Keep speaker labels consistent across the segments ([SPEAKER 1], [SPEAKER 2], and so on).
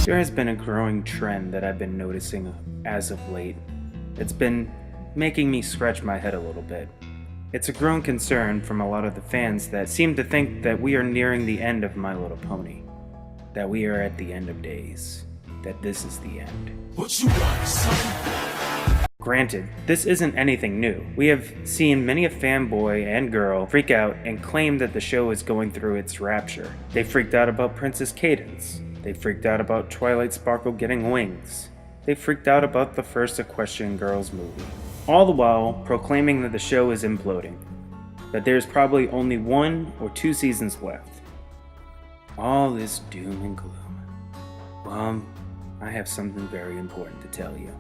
[SPEAKER 1] There has been a growing trend that I've been noticing as of late. It's been making me scratch my head a little bit. It's a growing concern from a lot of the fans that seem to think that we are nearing the end of My Little Pony. That we are at the end of days. That this is the end.
[SPEAKER 2] What you got, son?
[SPEAKER 1] Granted, this isn't anything new. We have seen many a fanboy and girl freak out and claim that the show is going through its rapture. They freaked out about Princess Cadence. They freaked out about Twilight Sparkle getting wings. They freaked out about the first Equestrian Girls movie. All the while proclaiming that the show is imploding. That there's probably only 1 or 2 seasons left. All this doom and gloom. Well, I have something very important to tell you.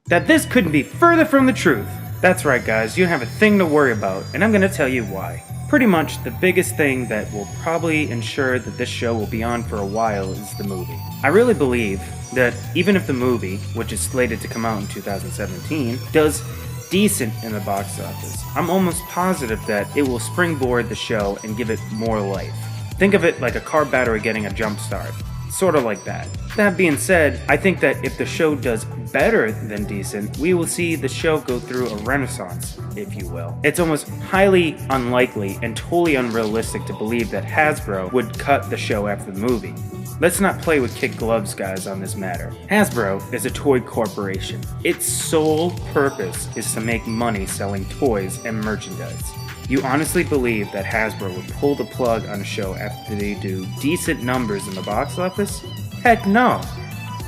[SPEAKER 1] That this couldn't be further from the truth. That's right, guys, you have a thing to worry about, and I'm gonna tell you why. Pretty much the biggest thing that will probably ensure that this show will be on for a while is the movie. I really believe that even if the movie, which is slated to come out in 2017, does decent in the box office, I'm almost positive that it will springboard the show and give it more life. Think of it like a car battery getting a jump start. Sort of like that. That being said, I think that if the show does better than decent, we will see the show go through a renaissance, if you will. It's almost highly unlikely and totally unrealistic to believe that Hasbro would cut the show after the movie. Let's not play with kid gloves, guys, on this matter. Hasbro is a toy corporation. Its sole purpose is to make money selling toys and merchandise. You honestly believe that Hasbro would pull the plug on a show after they do decent numbers in the box office? Heck no!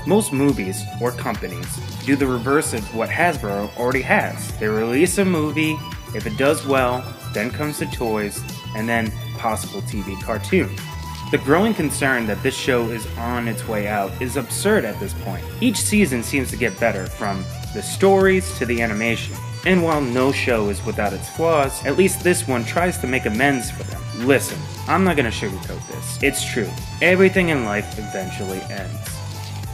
[SPEAKER 1] Most movies, or companies, do the reverse of what Hasbro already has. They release a movie, if it does well, then comes the toys, and then possible TV cartoons. The growing concern that this show is on its way out is absurd at this point. Each season seems to get better, from the stories to the animation. And while no show is without its flaws, at least this one tries to make amends for them. Listen, I'm not gonna sugarcoat this. It's true. Everything in life eventually ends.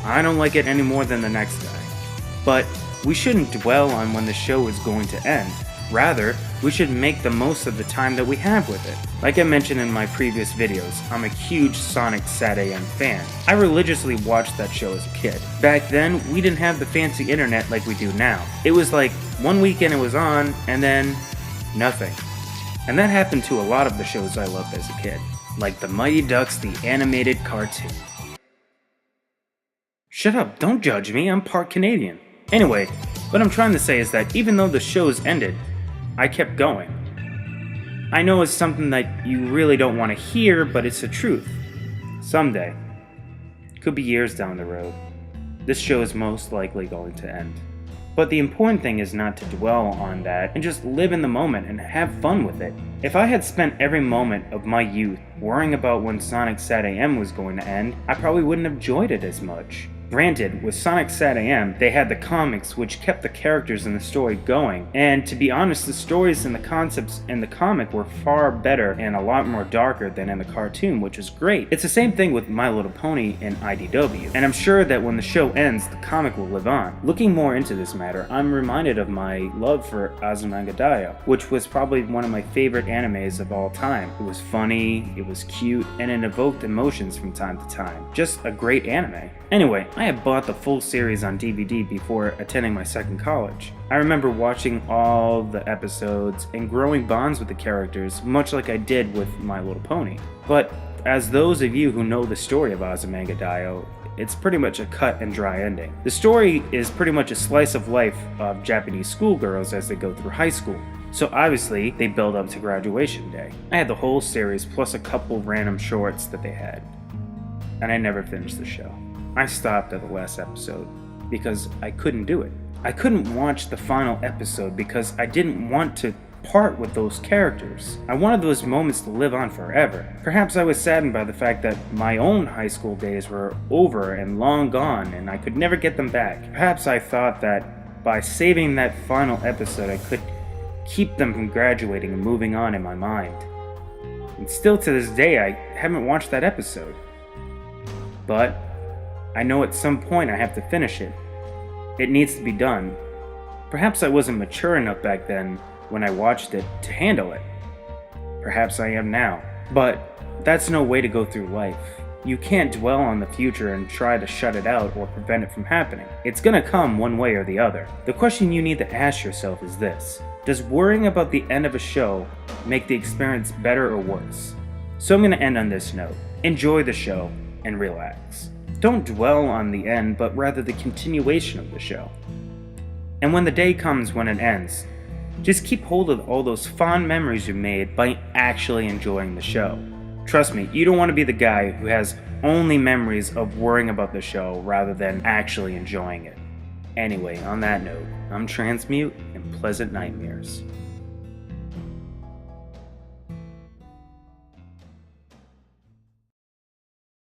[SPEAKER 1] I don't like it any more than the next guy. But we shouldn't dwell on when the show is going to end. Rather, we should make the most of the time that we have with it. Like I mentioned in my previous videos, I'm a huge Sonic SatAM fan. I religiously watched that show as a kid. Back then, we didn't have the fancy internet like we do now. It was like, one weekend it was on, and then nothing. And that happened to a lot of the shows I loved as a kid. Like the Mighty Ducks, the animated cartoon. Shut up, don't judge me, I'm part Canadian. Anyway, what I'm trying to say is that even though the show's ended, I kept going. I know it's something that you really don't want to hear, but it's the truth. Someday, could be years down the road, this show is most likely going to end. But the important thing is not to dwell on that and just live in the moment and have fun with it. If I had spent every moment of my youth worrying about when Sonic SatAM was going to end, I probably wouldn't have enjoyed it as much. Granted, with Sonic SatAM, they had the comics which kept the characters in the story going, and to be honest, the stories and the concepts in the comic were far better and a lot more darker than in the cartoon, which is great. It's the same thing with My Little Pony and IDW, and I'm sure that when the show ends, the comic will live on. Looking more into this matter, I'm reminded of my love for Azumanga, which was probably one of my favorite animes of all time. It was funny, it was cute, and it evoked emotions from time to time. Just a great anime. Anyway, I had bought the full series on DVD before attending my second college. I remember watching all the episodes and growing bonds with the characters, much like I did with My Little Pony. But as those of you who know the story of Azumanga, it's pretty much a cut and dry ending. The story is pretty much a slice of life of Japanese schoolgirls as they go through high school. So obviously, they build up to graduation day. I had the whole series plus a couple random shorts that they had. And I never finished the show. I stopped at the last episode because I couldn't do it. I couldn't watch the final episode because I didn't want to part with those characters. I wanted those moments to live on forever. Perhaps I was saddened by the fact that my own high school days were over and long gone and I could never get them back. Perhaps I thought that by saving that final episode I could keep them from graduating and moving on in my mind. And still to this day I haven't watched that episode. But I know at some point I have to finish it. It needs to be done. Perhaps I wasn't mature enough back then when I watched it to handle it. Perhaps I am now. But that's no way to go through life. You can't dwell on the future and try to shut it out or prevent it from happening. It's gonna come one way or the other. The question you need to ask yourself is this: does worrying about the end of a show make the experience better or worse? So I'm gonna end on this note. Enjoy the show and relax. Don't dwell on the end, but rather the continuation of the show. And when the day comes when it ends, just keep hold of all those fond memories you made by actually enjoying the show. Trust me, you don't want to be the guy who has only memories of worrying about the show rather than actually enjoying it. Anyway, on that note, I'm Tranzmute, and pleasant nightmares.